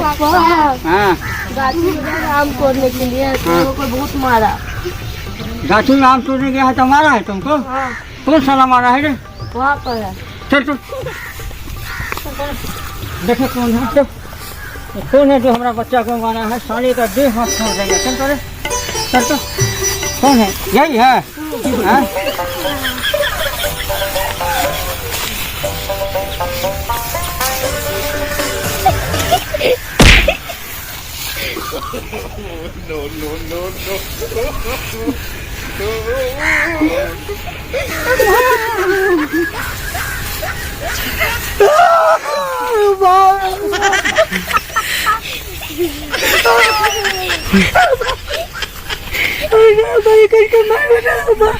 हाँ गाड़ी में आम तोड़ने के लिए तो लोगों को बहुत मारा। गाछी में आम तोड़ने गया है तो मारा है तुमको? हाँ कौन साला मारा है रे? वहाँ पर है। चल चल देखे कौन है, चल कौन है जो हमारा बच्चा को मारा है? साले का देह हाथ छोड़ देंगे। चल चल चल चल, कौन है? यही है हाँ? भाई करके मार